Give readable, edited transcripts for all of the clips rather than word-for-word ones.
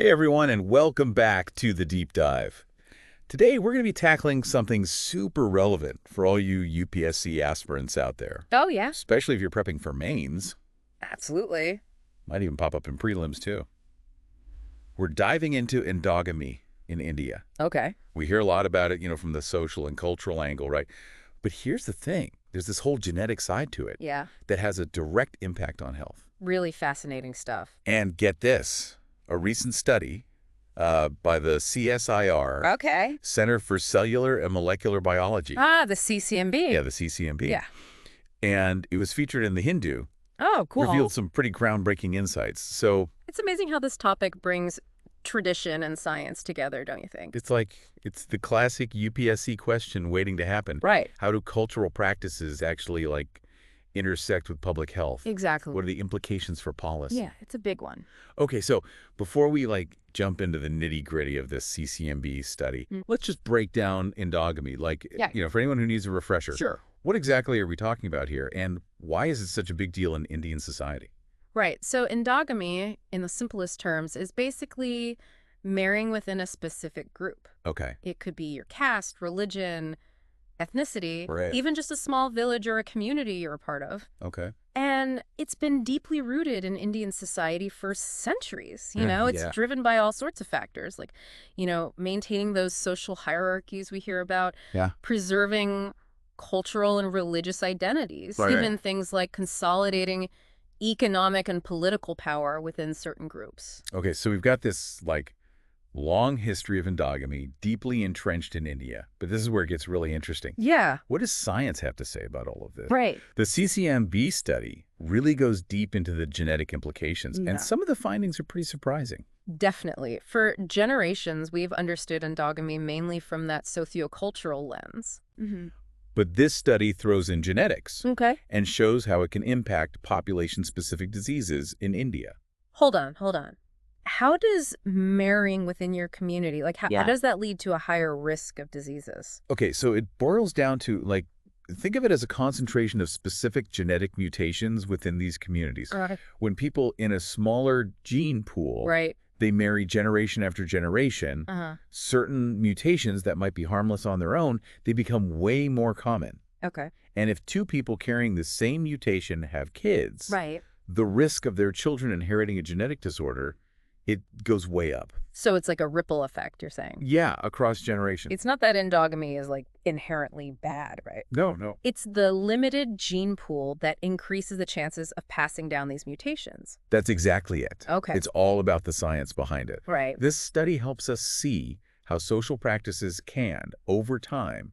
Hey everyone, and welcome back to the Deep Dive. Today we're going to be tackling something super relevant for all you UPSC aspirants out there. Oh, yeah. Especially if you're prepping for mains. Absolutely. Might even pop up in prelims too. We're diving into endogamy in India. Okay. We hear a lot about it, from the social and cultural angle, right? But here's the thing. There's this whole genetic side to it. Yeah. That has a direct impact on health. Really fascinating stuff. And get this, a recent study by the CSIR, Okay. Center for Cellular and Molecular Biology. Ah, the CCMB. Yeah, the CCMB. Yeah. And it was featured in The Hindu. Oh, cool. Revealed some pretty groundbreaking insights. So it's amazing how this topic brings tradition and science together, don't you think? it's the classic UPSC question waiting to happen. Right. How do cultural practices actually intersect with public health? Exactly. What are the implications for policy? Yeah, it's a big one. Okay, so before we jump into the nitty-gritty of this CCMB study, let's just break down endogamy. For anyone who needs a refresher. Sure. What exactly are we talking about here, and why is it such a big deal in Indian society? Right. So endogamy, in the simplest terms, is basically marrying within a specific group. Okay. It could be your caste, religion, ethnicity, Right. even just a small village or a community you're a part of. Okay. And it's been deeply rooted in Indian society for centuries. It's Yeah. driven by all sorts of factors, maintaining those social hierarchies we hear about, Yeah. preserving cultural and religious identities, Right. even things like consolidating economic and political power within certain groups. Okay, so we've got this, long history of endogamy, deeply entrenched in India. But this is where it gets really interesting. Yeah. What does science have to say about all of this? Right. The CCMB study really goes deep into the genetic implications, Yeah. and some of the findings are pretty surprising. Definitely. For generations, we've understood endogamy mainly from that sociocultural lens. But this study throws in genetics Okay. and shows how it can impact population-specific diseases in India. Hold on. How does marrying within your community, how does that lead to a higher risk of diseases? Okay, so it boils down to, think of it as a concentration of specific genetic mutations within these communities. Right. When people in a smaller gene pool, Right. they marry generation after generation, certain mutations that might be harmless on their own, they become way more common. Okay. And if two people carrying the same mutation have kids, Right. the risk of their children inheriting a genetic disorder, it goes way up. So it's like a ripple effect, you're saying? Yeah, across generations. It's not that endogamy is inherently bad, right? No. It's the limited gene pool that increases the chances of passing down these mutations. That's exactly it. Okay. It's all about the science behind it. Right. This study helps us see how social practices can, over time,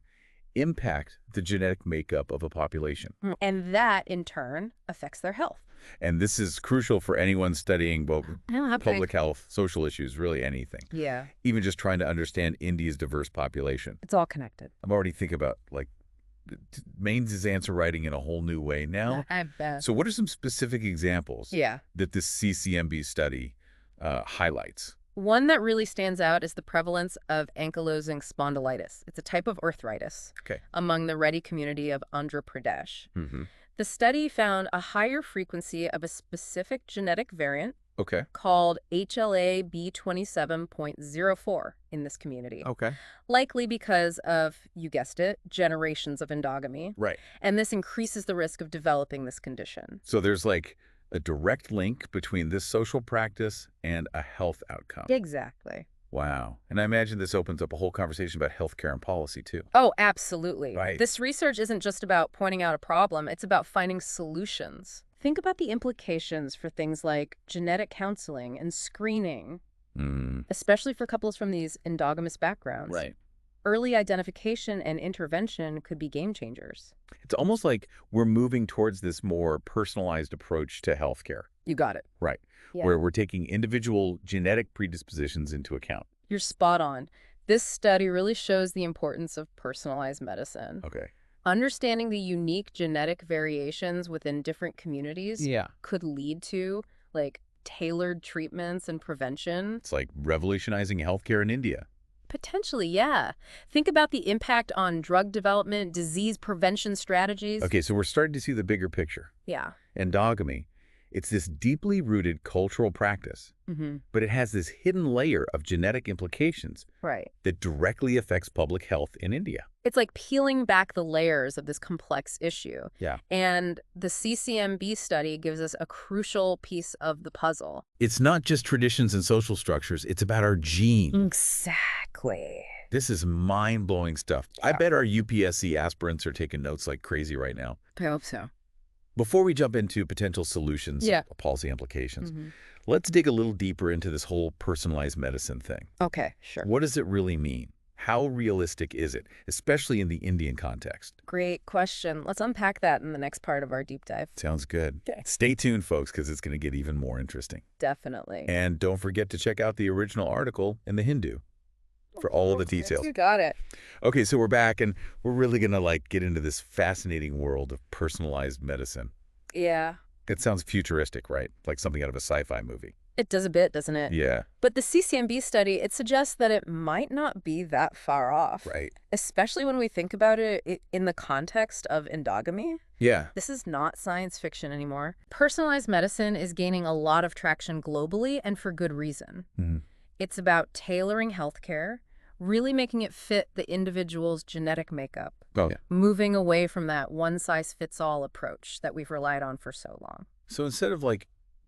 impact the genetic makeup of a population. And that, in turn, affects their health. And this is crucial for anyone studying both Okay. public health, social issues, really anything. Yeah. Even just trying to understand India's diverse population. It's all connected. I'm already thinking about, mains is answer writing in a whole new way now. I bet. So what are some specific examples that this CCMB study highlights? One that really stands out is the prevalence of ankylosing spondylitis. It's a type of arthritis among the Reddy community of Andhra Pradesh. The study found a higher frequency of a specific genetic variant called HLA-B27.04 in this community. Likely because of, you guessed it, generations of endogamy. Right. And this increases the risk of developing this condition. So there's a direct link between this social practice and a health outcome. Exactly. Wow. And I imagine this opens up a whole conversation about healthcare and policy, too. Oh, absolutely. Right. This research isn't just about pointing out a problem. It's about finding solutions. Think about the implications for things like genetic counseling and screening, especially for couples from these endogamous backgrounds. Right. Early identification and intervention could be game changers. It's almost like we're moving towards this more personalized approach to healthcare. You got it. Right. Yeah. Where we're taking individual genetic predispositions into account. You're spot on. This study really shows the importance of personalized medicine. Okay. Understanding the unique genetic variations within different communities could lead to, tailored treatments and prevention. It's like revolutionizing healthcare in India. Potentially, yeah. Think about the impact on drug development, disease prevention strategies. Okay, so we're starting to see the bigger picture. Yeah. Endogamy It's this deeply rooted cultural practice, but it has this hidden layer of genetic implications that directly affects public health in India. It's like peeling back the layers of this complex issue. Yeah. And the CCMB study gives us a crucial piece of the puzzle. It's not just traditions and social structures, it's about our genes. Exactly. This is mind-blowing stuff. I bet our UPSC aspirants are taking notes like crazy right now. I hope so. Before we jump into potential solutions, policy implications, let's dig a little deeper into this whole personalized medicine thing. Okay, sure. What does it really mean? How realistic is it, especially in the Indian context? Great question. Let's unpack that in the next part of our deep dive. Sounds good. Okay. Stay tuned, folks, because it's going to get even more interesting. Definitely. And don't forget to check out the original article in the Hindu for all of the details. You got it. Okay, so we're back, and we're really going to get into this fascinating world of personalized medicine. Yeah. It sounds futuristic, right? Like something out of a sci-fi movie. It does a bit, doesn't it? Yeah. But the CCMB study, it suggests that it might not be that far off. Right. Especially when we think about it in the context of endogamy. Yeah. This is not science fiction anymore. Personalized medicine is gaining a lot of traction globally, and for good reason. It's about tailoring healthcare, really making it fit the individual's genetic makeup, moving away from that one-size-fits-all approach that we've relied on for so long. So instead of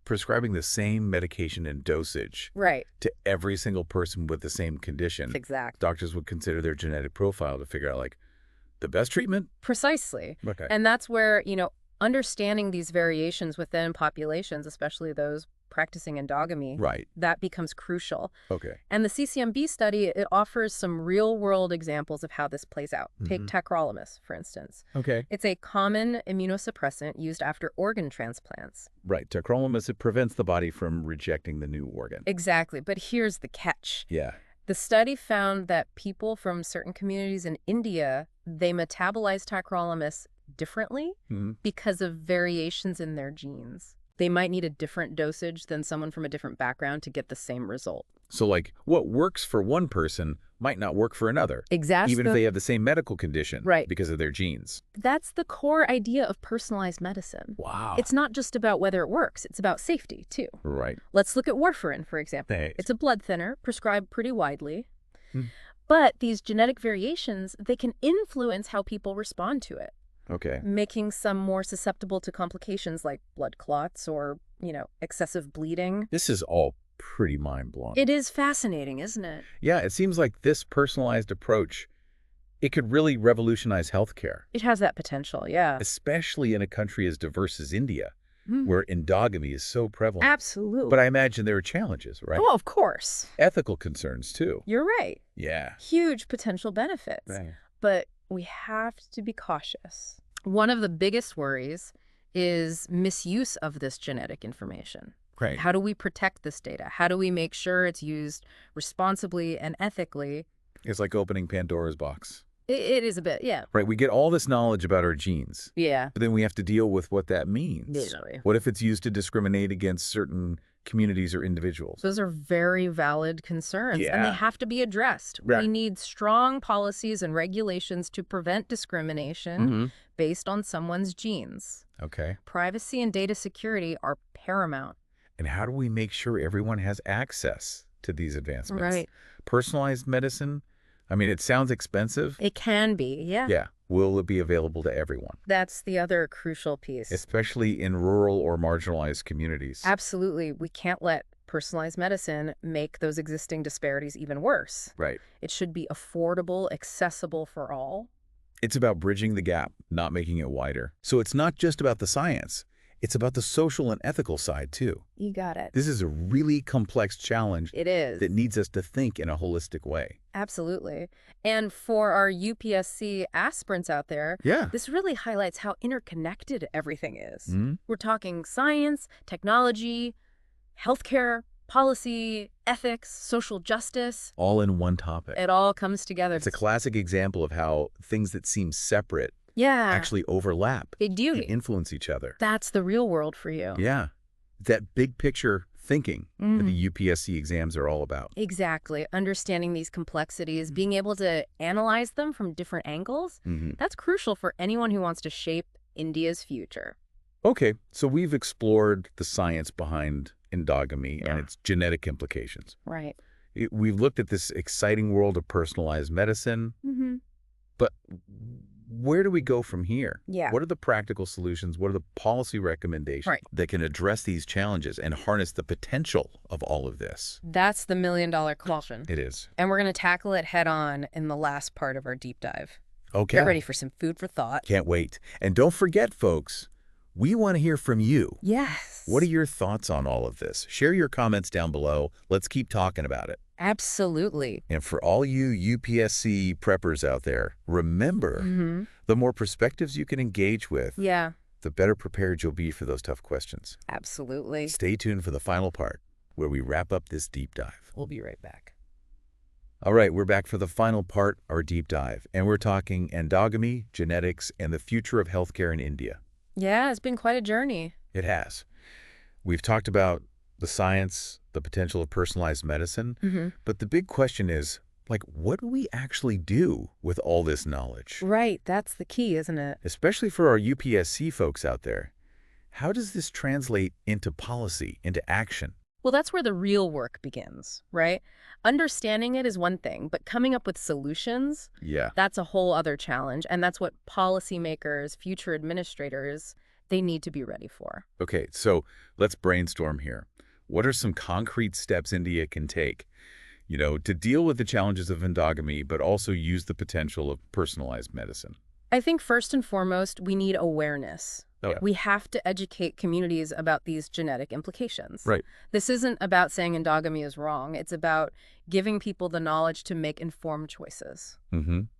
prescribing the same medication and dosage to every single person with the same condition, doctors would consider their genetic profile to figure out the best treatment? Precisely. Okay. And that's where, understanding these variations within populations, especially those practicing endogamy, that becomes crucial. Okay. And the CCMB study, it offers some real-world examples of how this plays out. Take tacrolimus, for instance. Okay. It's a common immunosuppressant used after organ transplants. Right. Tacrolimus, it prevents the body from rejecting the new organ. Exactly. But here's the catch. Yeah. The study found that people from certain communities in India, they metabolize tacrolimus differently because of variations in their genes. They might need a different dosage than someone from a different background to get the same result. So, what works for one person might not work for another. Exactly. Even if they have the same medical condition. Right. Because of their genes. That's the core idea of personalized medicine. Wow. It's not just about whether it works. It's about safety, too. Right. Let's look at warfarin, for example. Thanks. It's a blood thinner prescribed pretty widely. But these genetic variations, they can influence how people respond to it. Okay. Making some more susceptible to complications like blood clots or, excessive bleeding. This is all pretty mind-blowing. It is fascinating, isn't it? Yeah, it seems like this personalized approach, it could really revolutionize healthcare. It has that potential, yeah. Especially in a country as diverse as India, where endogamy is so prevalent. Absolutely. But I imagine there are challenges, right? Oh, of course. Ethical concerns, too. You're right. Yeah. Huge potential benefits. Right. But we have to be cautious. One of the biggest worries is misuse of this genetic information. Right. How do we protect this data? How do we make sure it's used responsibly and ethically? It's like opening Pandora's box. It is a bit, yeah. Right. We get all this knowledge about our genes. Yeah. But then we have to deal with what that means. Definitely. What if it's used to discriminate against certain communities or individuals? Those are very valid concerns, and they have to be addressed. Right. We need strong policies and regulations to prevent discrimination based on someone's genes. Okay. Privacy and data security are paramount. And how do we make sure everyone has access to these advancements? Right. Personalized medicine? I mean, it sounds expensive. It can be, yeah. Yeah. Will it be available to everyone? That's the other crucial piece. Especially in rural or marginalized communities. Absolutely. We can't let personalized medicine make those existing disparities even worse. Right. It should be affordable, accessible for all. It's about bridging the gap, not making it wider. So it's not just about the science. It's about the social and ethical side, too. You got it. This is a really complex challenge. It is. That needs us to think in a holistic way. Absolutely. And for our UPSC aspirants out there, this really highlights how interconnected everything is. We're talking science, technology, healthcare, policy, ethics, social justice. All in one topic. It all comes together. It's a classic example of how things that seem separate actually overlap. They do. And influence each other. That's the real world for you. Yeah. That big picture thinking that the UPSC exams are all about. Exactly. Understanding these complexities, being able to analyze them from different angles, that's crucial for anyone who wants to shape India's future. Okay, so we've explored the science behind endogamy and its genetic implications. Right. We've looked at this exciting world of personalized medicine, but where do we go from here? Yeah. What are the practical solutions? What are the policy recommendations that can address these challenges and harness the potential of all of this? That's the million-dollar question. It is. And we're going to tackle it head on in the last part of our deep dive. Okay. Get ready for some food for thought. Can't wait. And don't forget, folks, we want to hear from you. Yes. What are your thoughts on all of this? Share your comments down below. Let's keep talking about it. Absolutely. And for all you UPSC preppers out there, remember, the more perspectives you can engage with, the better prepared you'll be for those tough questions. Absolutely. Stay tuned for the final part, where we wrap up this deep dive. We'll be right back. All right, we're back for the final part, our deep dive, and we're talking endogamy, genetics, and the future of healthcare in India. Yeah, it's been quite a journey. It has. We've talked about the science, the potential of personalized medicine, but the big question is, like, what do we actually do with all this knowledge? Right, that's the key, isn't it? Especially for our UPSC folks out there. How does this translate into policy, into action? Well, that's where the real work begins, right? Understanding it is one thing, but coming up with solutions, that's a whole other challenge. And that's what policymakers, future administrators, they need to be ready for. Okay, so let's brainstorm here. What are some concrete steps India can take, to deal with the challenges of endogamy, but also use the potential of personalized medicine? I think first and foremost, we need awareness. We have to educate communities about these genetic implications. Right. This isn't about saying endogamy is wrong. It's about giving people the knowledge to make informed choices.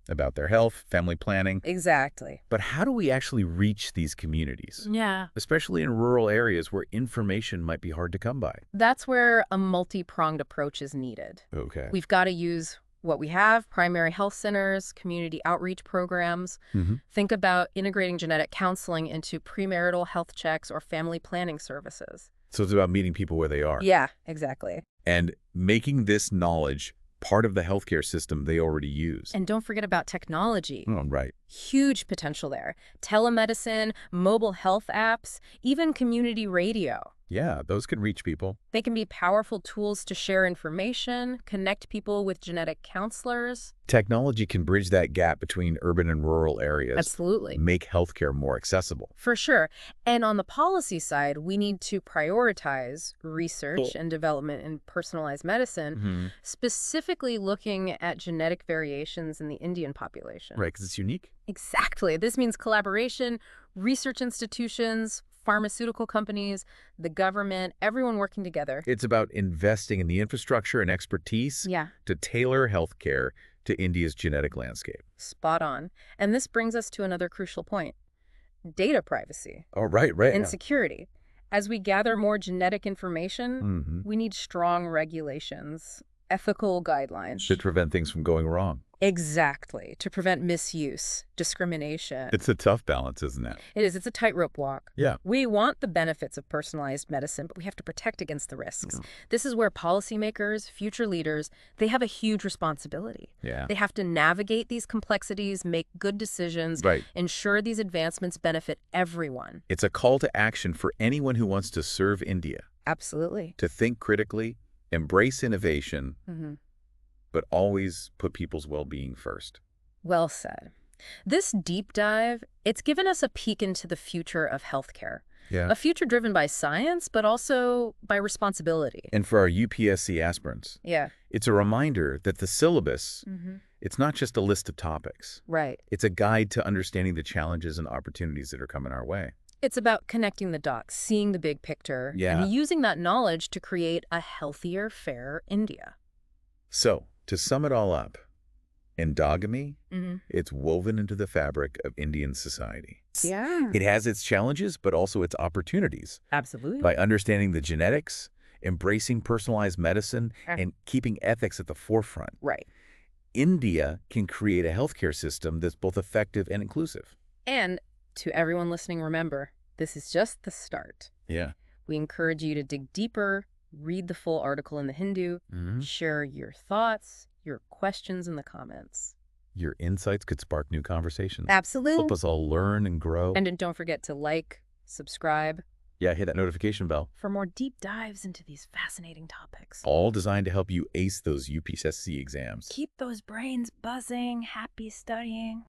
About their health, family planning. Exactly. But how do we actually reach these communities? Yeah. Especially in rural areas where information might be hard to come by. That's where a multi-pronged approach is needed. Okay. We've got to use what we have, primary health centers, community outreach programs. Think about integrating genetic counseling into premarital health checks or family planning services. So it's about meeting people where they are. Yeah, exactly. And making this knowledge part of the healthcare system they already use. And don't forget about technology. Oh, right. Huge potential there. Telemedicine, mobile health apps, even community radio. Yeah, those can reach people. They can be powerful tools to share information, connect people with genetic counselors. Technology can bridge that gap between urban and rural areas. Absolutely. Make healthcare more accessible. For sure. And on the policy side, we need to prioritize research and development in personalized medicine, specifically looking at genetic variations in the Indian population. Right, because it's unique. Exactly. This means collaboration, research institutions, pharmaceutical companies, the government, everyone working together. It's about investing in the infrastructure and expertise to tailor healthcare to India's genetic landscape. Spot on. And this brings us to another crucial point. Data privacy. Oh, right. And security. As we gather more genetic information, we need strong regulations, ethical guidelines. To prevent things from going wrong. Exactly. To prevent misuse, discrimination. It's a tough balance, isn't it? It is. It's a tightrope walk. Yeah. We want the benefits of personalized medicine, but we have to protect against the risks. This is where policymakers, future leaders, they have a huge responsibility. Yeah. They have to navigate these complexities, make good decisions, ensure these advancements benefit everyone. It's a call to action for anyone who wants to serve India. Absolutely. To think critically, embrace innovation, but always put people's well-being first. Well said. This deep dive, it's given us a peek into the future of healthcare. Yeah. A future driven by science, but also by responsibility. And for our UPSC aspirants, it's a reminder that the syllabus, it's not just a list of topics. Right. It's a guide to understanding the challenges and opportunities that are coming our way. It's about connecting the dots, seeing the big picture, and using that knowledge to create a healthier, fairer India. So, to sum it all up, endogamy, it's woven into the fabric of Indian society. Yeah. It has its challenges, but also its opportunities. Absolutely. By understanding the genetics, embracing personalized medicine, and keeping ethics at the forefront. Right. India can create a healthcare system that's both effective and inclusive. And to everyone listening, remember, this is just the start. Yeah. We encourage you to dig deeper, read the full article in the Hindu, share your thoughts, your questions in the comments. Your insights could spark new conversations. Absolutely. Help us all learn and grow. And don't forget to like, subscribe. Yeah, hit that notification bell for more deep dives into these fascinating topics. All designed to help you ace those UPSC exams. Keep those brains buzzing. Happy studying.